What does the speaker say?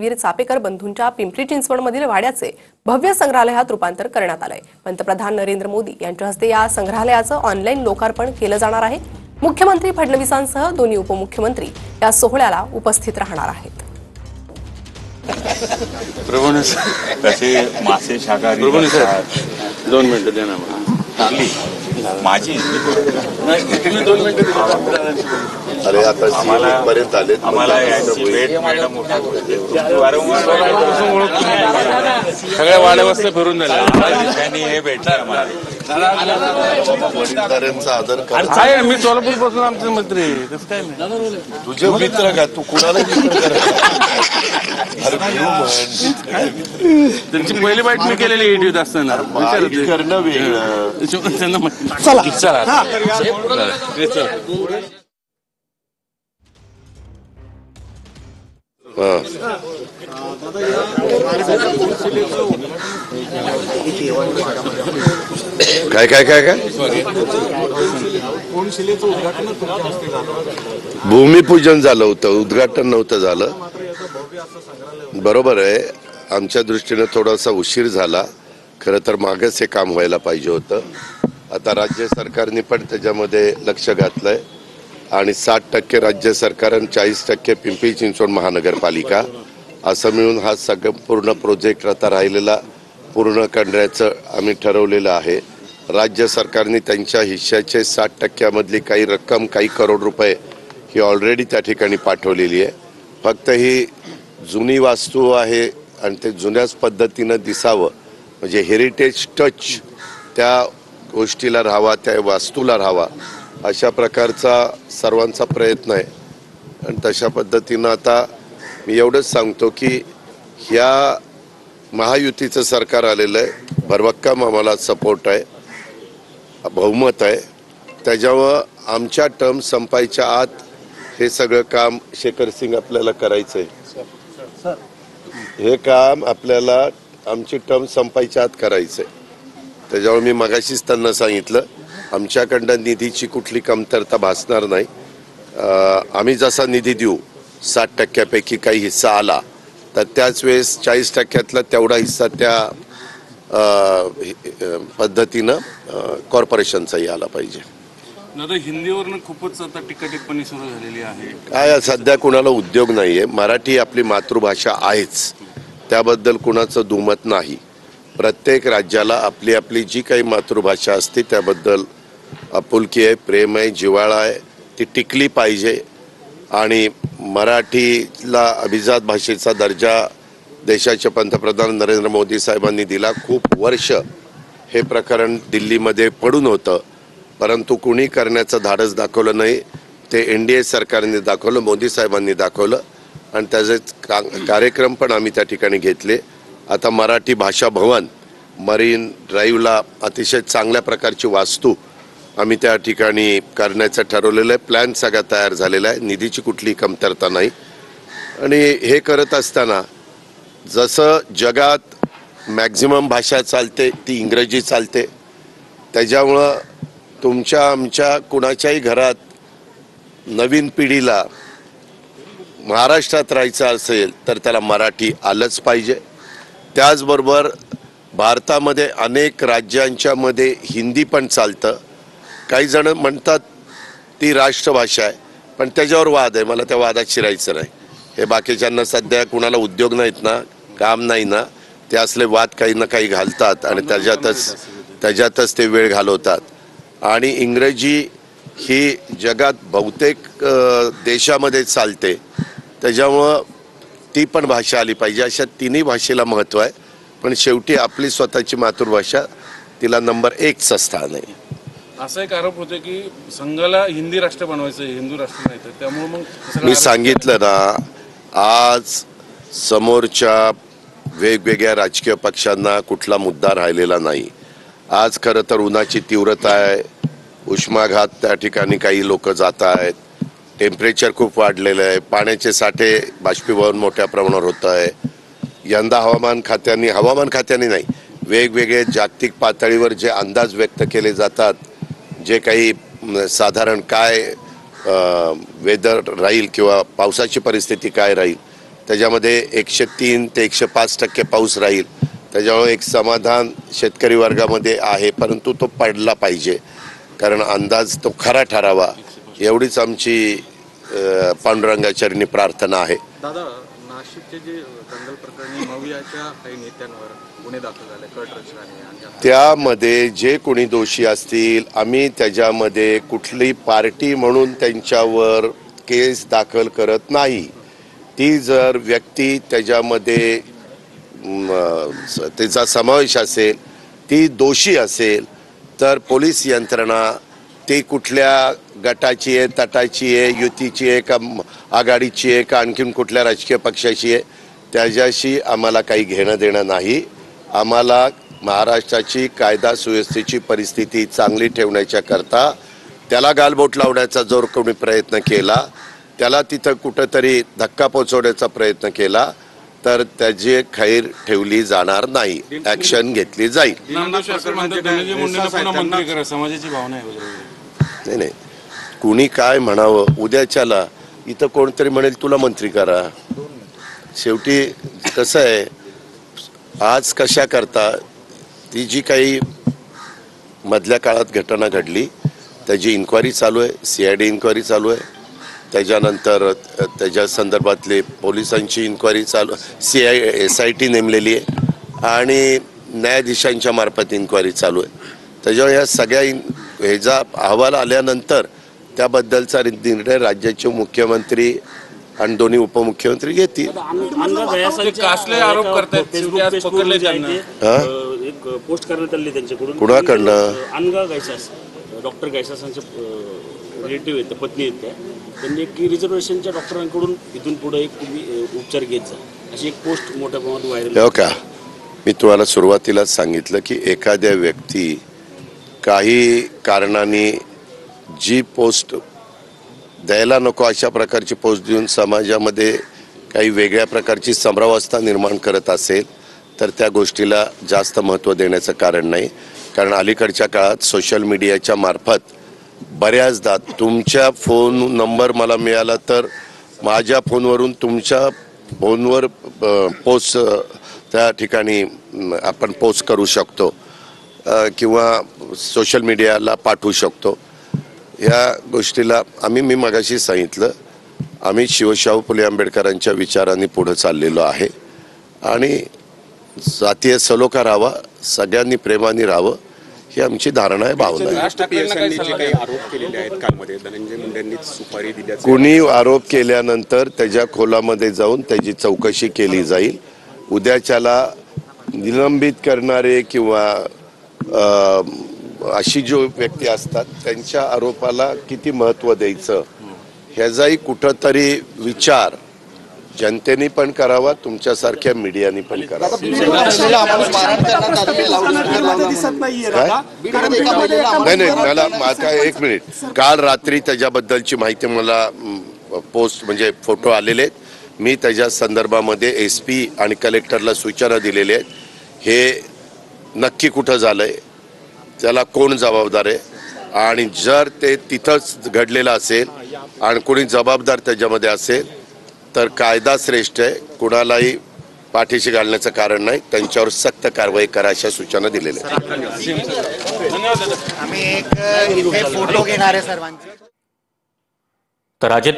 वीर चापेकर बंधूंच्या पिंपरी चिंचवडमधील वाड्याचे भव्य संग्रहालयात रूपांतर करण्यात आलंय। पंतप्रधान नरेंद्र मोदी यांच्या हस्ते या संग्रहालयाचं ऑनलाईन लोकार्पण केलं जाणार आहे। मुख्यमंत्री फडणवीसांसह दोन्ही उपमुख्यमंत्री या सोहळ्याला उपस्थित राहणार आहेत। मासे शाकाहारी 2 मिनिटं द्या ना माझी 2 मिनिटं। अरे आता पर्यंत आले आम्हाला यांची भेट मिळणं मोठं वारंवार सगळ्या वाड्यावस्था फिरून त्यांनी हे भेटलं आम्हाला वडीलधाऱ्यांचा आदर कर। आहे मी सोलापूर पासून आमचे मंत्री तसं काय नाही तुझे मित्र का तू कुणाला मित्र कर त्यांची पहिली बाईट मी केलेली इंटरव्ह्यूत असताना करणं वेगळं। चला काय काय काय काय भूमिपूजन झालं होतं, उद्घाटन नव्हतं झालं। बरोबर आहे, आमच्या दृष्टीने थोडासा उशीर झाला। खरं तर मागच हे काम व्हायला पाहिजे होतं। आता राज्य सरकारने पण त्याच्यामध्ये लक्ष घातलंय आणि 60% राज्य सरकार आणि 40% पिंपरी चिंचवड महानगरपालिका असं मिळून हा पूर्ण प्रोजेक्ट आता राहिलेला पूर्ण करण्याचं आम्ही ठरवलेलं आहे। राज्य सरकारने त्यांच्या हिश्श्याचे 60% मधली काही रक्कम, काही करोड रुपये ही ऑलरेडी त्या ठिकाणी पाठवलेली आहे। फक्त ही जुनी वास्तू आहे आणि ते जुन्याच पद्धतीनं दिसावं, म्हणजे हेरिटेज टच त्या गोष्टीला राहावा, त्या वास्तूला राहावा, अशा प्रकारचा सर्वांचा प्रयत्न आहे। आणि तशा पद्धतीनं आता मी एवढंच सांगतो की ह्या महायुतीचं सरकार आलेलं आहे, भरभक्कम आम्हाला सपोर्ट आहे, बहुमत आहे। त्याच्यामुळं आमच्या टर्म संपायच्या आत हे सगळं काम शेखर सिंग आपल्याला करायचं आहे। हे काम आपल्याला आमची टर्म संपायच्या आत करायचं आहे। त्याच्यामुळे मी मगाशीच त्यांना सांगितलं आमच्याकडनं निधीची कुठली कमतरता भासणार नाही। आम्ही जसा निधी देऊ 60% काही हिस्सा आला तर त्याच वेळेस 40%तला तेवढा हिस्सा त्या पद्धतीनं कॉर्पोरेशनचाही आला पाहिजे। हिंदीवरनं खूपच आता टीका टिप्पणी सुरू झालेली आहे। काय सध्या कुणाला उद्योग नाहीये, मराठी आपली मातृभाषा आहेच, त्याबद्दल कुणाचं दुमत नाही। प्रत्येक राज्याला आपली आपली जी काही मातृभाषा असते त्याबद्दल आपुलकी आहे, प्रेम आहे, जिव्हाळा आहे, ती टिकली पाहिजे। आणि मराठीला अभिजात भाषेचा दर्जा देशाचे पंतप्रधान नरेंद्र मोदी साहेबांनी दिला। खूप वर्ष हे प्रकरण दिल्लीमध्ये पडून होतं, परंतु कुणी करण्याचं धाडस दाखवलं नाही। ते NDA सरकारने दाखवलं, मोदी साहेबांनी दाखवलं आणि त्याचे कार्यक्रम पण आम्ही त्या ठिकाणी घेतले। आता मराठी भाषा भवन मरीन ड्राईव्हला अतिशय चांगल्या प्रकारची वास्तू आम्ही त्या ठिकाणी करण्याचं ठरवलेलं आहे। प्लॅन सगळा तयार झालेला आहे, निधीची कुठली कमतरता नाही। आणि हे करत असताना जसं जगात मॅक्झिमम भाषा चालते ती इंग्रजी चालते, त्याच्यामुळं तुमच्या आमच्या कुणाच्याही घरात नवीन पिढीला महाराष्ट्रात राहायचं असेल तर त्याला मराठी आलंच पाहिजे। त्याचबरोबर भारतामध्ये अनेक राज्यांच्या मध्ये हिंदी पण चालतं। काही जण म्हणतात ती राष्ट्रभाषा आहे, पण त्याच्यावर वाद आहे, मला त्या वादात शिरायचं नाही। हे बाकीच्यांना सध्या कुणाला उद्योग नाहीत ना, काम नाही ना, ते असले वाद काही ना काही घालतात आणि त्याच्यातच ते वेळ घालवतात। आणि इंग्रजी ही जगात बहुतेक देशामध्ये चालते, त्याच्यामुळं ती पण भाषा आली पाहिजे। अशा तिन्ही भाषेला महत्त्व आहे, पण शेवटी आपली स्वतःची मातृभाषा तिला नंबर 1चं स्थान आहे। असा एक आरोप होतो की संघाला हिंदी राष्ट्र बनवायचं, हिंदू राष्ट्र नाही, तर त्यामुळे मग मी सांगितलं ना, आज समोरच्या वेगवेगळ्या राजकीय पक्षांना कुठला मुद्दा राहिलेला नाही। आज खरं तर उन्हाची तीव्रता आहे, उष्माघात त्या ठिकाणी काही लोक जात आहेत, टेम्परेचर खूप वाढलेलं आहे, पाण्याचे साठे बाष्पीभवन मोठ्या प्रमाणावर होत आहे। यंदा हवामान खात्याने नाही, वेगवेगळे जागतिक पातळीवर जे अंदाज व्यक्त केले जातात, जे काही साधारण काय वेदर राहील किंवा पावसाची परिस्थिती काय राहील त्याच्यामध्ये 103 ते 105% पाऊस राहील, त्याच्यामुळे एक समाधान शेतकरी वर्गामध्ये आहे, परंतु तो पडला पाहिजे, कारण अंदाज तो खरा ठरावा एवढीच आमची पांडुरंगाचरणी प्रार्थना आहे. दादा, नाशिकचे जे दंगल प्रकरणी मवियाच्या काही नेत्यांवर गुन्हे दाखल झाले कट रचनाने, आणि त्यामध्ये जे कोणी दोषी असतील आम्ही त्याच्यामध्ये कुठली पार्टी म्हणून त्यांच्यावर केस दाखल करत नाही. ती जर व्यक्ती त्याच्यामध्ये त्याचा समावेश असेल, ती दोषी असेल, तर पोलीस यंत्रणा ती कुठल्या गटाची आहे, तटाची आहे, युतीची आहे का आघाडीची आहे का आणखीन कुठल्या राजकीय पक्षाची आहे, त्याच्याशी आम्हाला काही घेणं देणं नाही. आम्हाला महाराष्ट्राची कायदा सुव्यवस्थेची परिस्थिती चांगली ठेवण्याच्या करता त्याला गालबोट लावण्याचा जर कोणी प्रयत्न केला, त्याला तिथं कुठंतरी धक्का पोचवण्याचा प्रयत्न केला, तर त्याची खैर ठेवली जाणार नाही, ऍक्शन घेतली जाईल. नामदेव असं म्हणतात धनंजय मुंडेंना पुन्हा मंत्री करा, समाजाची भावना आहे वगैरे. नाही, कुणी काय म्हणावं, उद्याच्याला इथं कोणतरी म्हणेल तुला मंत्री करा. शेवटी कसं आहे, आज कशा करता ती जी काही मधल्या काळात घटना घडली त्याची इन्क्वायरी चालू आहे, CID इन्क्वायरी चालू आहे, त्याच्यानंतर त्याच्या संदर्भातले पोलिसांची इन्क्वायरी चालू, SIT नेमलेली आहे आणि न्यायाधीशांच्या मार्फत इन्क्वायरी चालू आहे. त्याच्यावर या सगळ्या ह्याचा अहवाल आल्यानंतर त्याबद्दलचा निर्णय राज्याचे मुख्यमंत्री आणि दोन्ही उपमुख्यमंत्री घेतील. कासले आरोप करतात, शेवटी आज पकडले त्यांना. एक पोस्ट करण्यात आली त्यांच्याकडून. कुणाकडनं? अनगा गायसास, डॉक्टर गायसासांचे रिलेटिव्ह आहेत, पत्नी आहेत, त्यांनी की रिझर्वेशनच्या डॉक्टरांकडून इथून पुढे एक तुम्ही उपचार घेत जा, अशी एक पोस्ट मोठ्या प्रमाणात व्हायरल. हो का, मी तुम्हाला सुरुवातीलाच सांगितलं की एखाद्या व्यक्ती काही कारणाने जी पोस्ट द्यायला नको अशा प्रकारची पोस्ट देऊन समाजामध्ये काही वेगळ्या प्रकारची संभ्रमावस्था निर्माण करत असेल तर त्या गोष्टीला जास्त महत्त्व देण्याचं कारण नाही. कारण अलीकडच्या काळात सोशल मीडियाच्या मार्फत बऱ्याचदा तुमच्या फोन नंबर मला मिळाला तर माझ्या फोनवरून तुमच्या फोनवर पोस्ट त्या ठिकाणी आपण पोस्ट करू शकतो किंवा सोशल मीडियाला पाठवू शकतो. ह्या गोष्टीला मी मगाशी सांगितलं, आम्ही शिवशाहू फुले आंबेडकरांच्या विचारांनी पुढे चाललेलो आहे आणि जातीय सलोखा राहावा, सगळ्यांनी प्रेमाने राहावं ही आमची धारणा आहे, भावना आहे. काही आरोप केलेले आहेत कालमध्ये धनंजय मुंडेंनी सुपारी दिल्याचे. कुणी आरोप केल्यानंतर त्याच्या खोलामध्ये जाऊन त्याची चौकशी केली जाईल. उद्याच्याला निलंबित करणारे किंवा अशी जो व्यक्ती असतात त्यांच्या आरोपाला किती महत्त्व द्यायचं ह्याचाही कुठंतरी विचार जनतेने पण करावा, तुमच्यासारख्या मीडियाने पण करावा. नाही मला आता एक मिनिट, काल रात्री त्याच्याबद्दलची माहिती मला पोस्ट म्हणजे फोटो आलेले आहेत. मी त्याच्या संदर्भामध्ये SP आणि कलेक्टरला सूचना दिलेल्या आहेत. हे नक्की कुठं झालंय, त्याला कोण जबाबदार आहे, आणि जर ते तिथंच घडलेलं असेल आणि कोणी जबाबदार त्याच्यामध्ये असेल तर कायदा श्रेष्ठ आहे, कुणालाही पाठीशी घालण्याचं कारण नाही, त्यांच्यावर सक्त कारवाई करा अशा सूचना दिलेल्या आहेत. आम्ही एक इथे फोटो घेणार आहे सर्वांचे. तर अजित